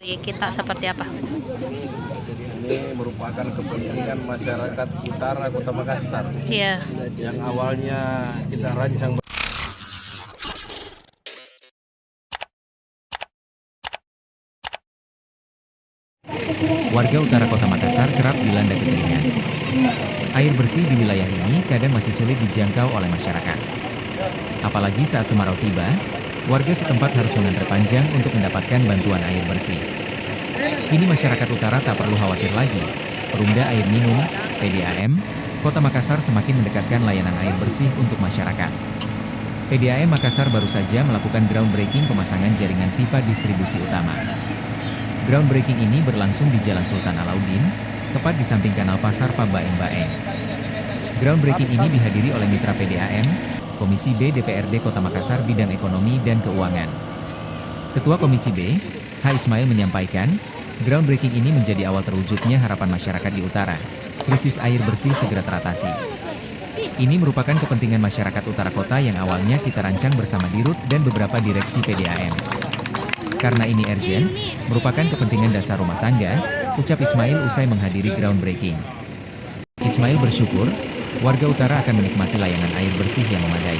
Kita seperti apa? Jadi ini merupakan kepentingan masyarakat utara Kota Makassar. Iya. Yang awalnya kita rancang Warga utara Kota Makassar kerap dilanda kekeringan. Air bersih di wilayah ini kadang masih sulit dijangkau oleh masyarakat. Apalagi saat kemarau tiba, warga setempat harus mengantre panjang untuk mendapatkan bantuan air bersih. Kini masyarakat utara tak perlu khawatir lagi. Perumda Air Minum, PDAM, Kota Makassar semakin mendekatkan layanan air bersih untuk masyarakat. PDAM Makassar baru saja melakukan groundbreaking pemasangan jaringan pipa distribusi utama. Groundbreaking ini berlangsung di Jalan Sultan Alauddin, tepat di samping Kanal Pasar Pabaeng-Baeng. Groundbreaking ini dihadiri oleh mitra PDAM, Komisi B DPRD Kota Makassar Bidang Ekonomi dan Keuangan. Ketua Komisi B, H. Ismail menyampaikan, groundbreaking ini menjadi awal terwujudnya harapan masyarakat di utara. Krisis air bersih segera teratasi. Ini merupakan kepentingan masyarakat utara kota yang awalnya kita rancang bersama Dirut dan beberapa direksi PDAM. Karena ini urgent, merupakan kepentingan dasar rumah tangga, ucap Ismail usai menghadiri groundbreaking. Ismail bersyukur, warga utara akan menikmati layanan air bersih yang memadai.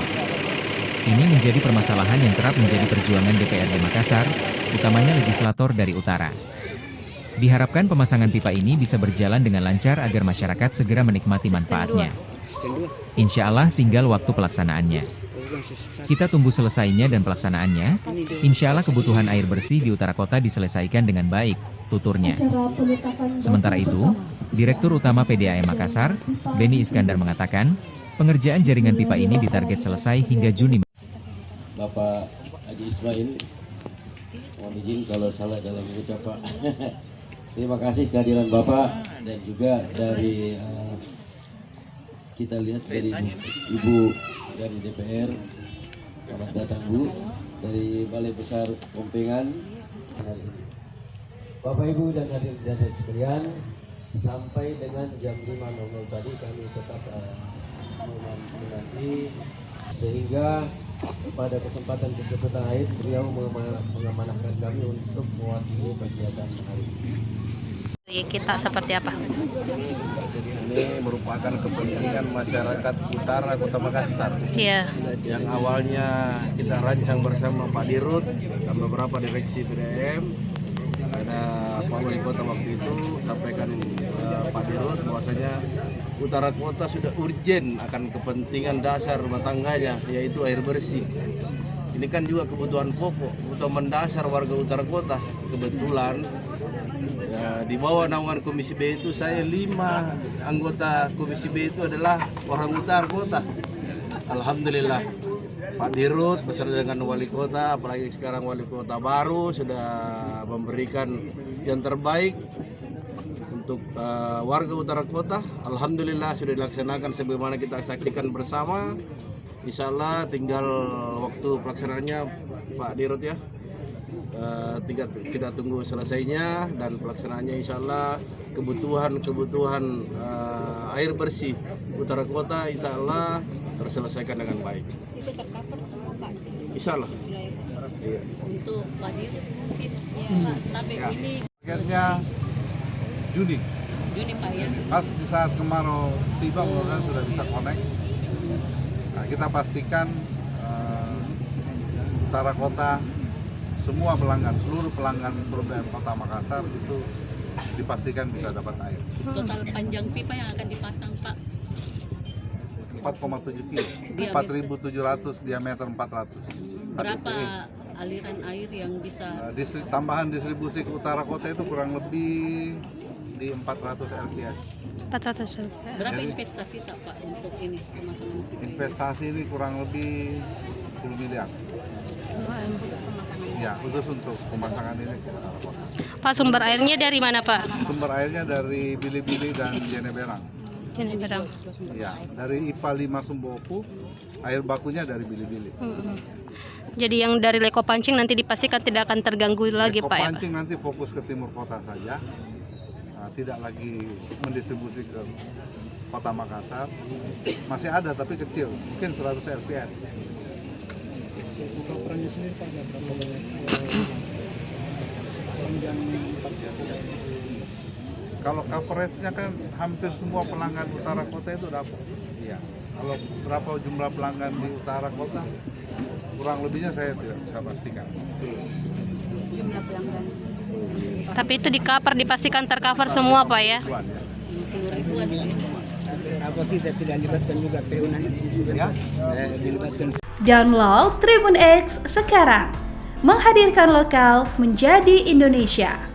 Ini menjadi permasalahan yang kerap menjadi perjuangan DPRD Makassar, utamanya legislator dari utara. Diharapkan pemasangan pipa ini bisa berjalan dengan lancar agar masyarakat segera menikmati manfaatnya. Insya Allah tinggal waktu pelaksanaannya. Kita tunggu selesainya dan pelaksanaannya. Insya Allah kebutuhan air bersih di utara kota diselesaikan dengan baik, tuturnya. Sementara itu, Direktur Utama PDAM Makassar, Beni Iskandar mengatakan, pengerjaan jaringan pipa ini ditarget selesai hingga Juni. Bapak Haji Ismail, mohon izin kalau salah dalam mengucap Pak. Terima kasih kehadiran Bapak dan juga dari kita lihat dari Ibu dari DPR, selamat datang Bu, dari Balai Besar Kompengan. Bapak Ibu dan hadirin sekalian, sampai dengan jam 5.00 tadi kami tetap menanti, sehingga pada kesempatan lain beliau mengamanahkan kami untuk mewakili kegiatan hari ini. Kita seperti apa? jadi ini merupakan kepentingan masyarakat utara Kota Makassar. Iya. Yang awalnya kita rancang bersama Pak Dirut dan beberapa direksi PDAM. Ada Pak Wali Kota waktu itu sampaikan Pak Dirut bahwasanya utara kota sudah urgen akan kepentingan dasar rumah tangganya, yaitu air bersih. Ini kan juga kebutuhan pokok, kebutuhan mendasar warga utara kota. Kebetulan di bawah naungan Komisi B itu saya 5 anggota Komisi B itu adalah orang utara kota. Alhamdulillah Pak Dirut beserta dengan Wali Kota, apalagi sekarang Wali Kota baru sudah memberikan yang terbaik untuk warga utara kota. Alhamdulillah sudah dilaksanakan sebagaimana kita saksikan bersama. Insya Allah tinggal waktu pelaksanaannya Pak Dirut ya. Kita tunggu selesainya dan pelaksanaannya insya Allah kebutuhan air bersih utara kota insya Allah terselesaikan dengan baik. Itu tercover semua Pak? Insya Allah. Iya. Untuk Pak Dirut mungkin ya Pak, tapi Ya. ini Targetnya Juni. Juni Pak ya? Pas di saat kemarau tiba mudah-mudahan sudah bisa connect. Nah, kita pastikan utara kota semua pelanggan, seluruh pelanggan Perumda Kota Makassar itu dipastikan bisa dapat air. Total panjang pipa yang akan dipasang Pak? 4,7 kilo, 4.700 diameter 400. Berapa aliran air yang bisa? Tambahan distribusi ke utara kota itu kurang lebih di 400 LPS. 400. Berapa investasi tak Pak untuk ini pemasangan pipa? Investasi ini kurang lebih 10 miliar. Khusus pemasangan? Ya, khusus untuk pemasangan ini ke utara kota. Pak, sumber airnya dari mana Pak? Sumber airnya dari Bili-Bili dan Jeneberang. Jeneberang. Ya, dari IPA 5 Sumboku, air bakunya dari Bili-Bili. Jadi yang dari Leko Pancing nanti dipastikan tidak akan terganggu lagi Leko Pak ya? Pancing nanti fokus ke timur kota saja, tidak lagi mendistribusi ke Kota Makassar. Masih ada tapi kecil, mungkin 100 LPS. Untuk perannya sendiri Pak, berapa banyak Kalau coveragenya kan hampir semua pelanggan utara kota itu dapat. Iya. Kalau berapa jumlah pelanggan di utara kota, kurang lebihnya saya tidak bisa pastikan. Jumlah pelanggan Tapi itu di cover, dipastikan tercover semua Pak ya. Ribuan, ya. 50 ribuan Pak ya. Apa kita tidak libatkan juga PU nanti Ya. dilibatkan. Download Tribun X sekarang. Menghadirkan lokal menjadi Indonesia.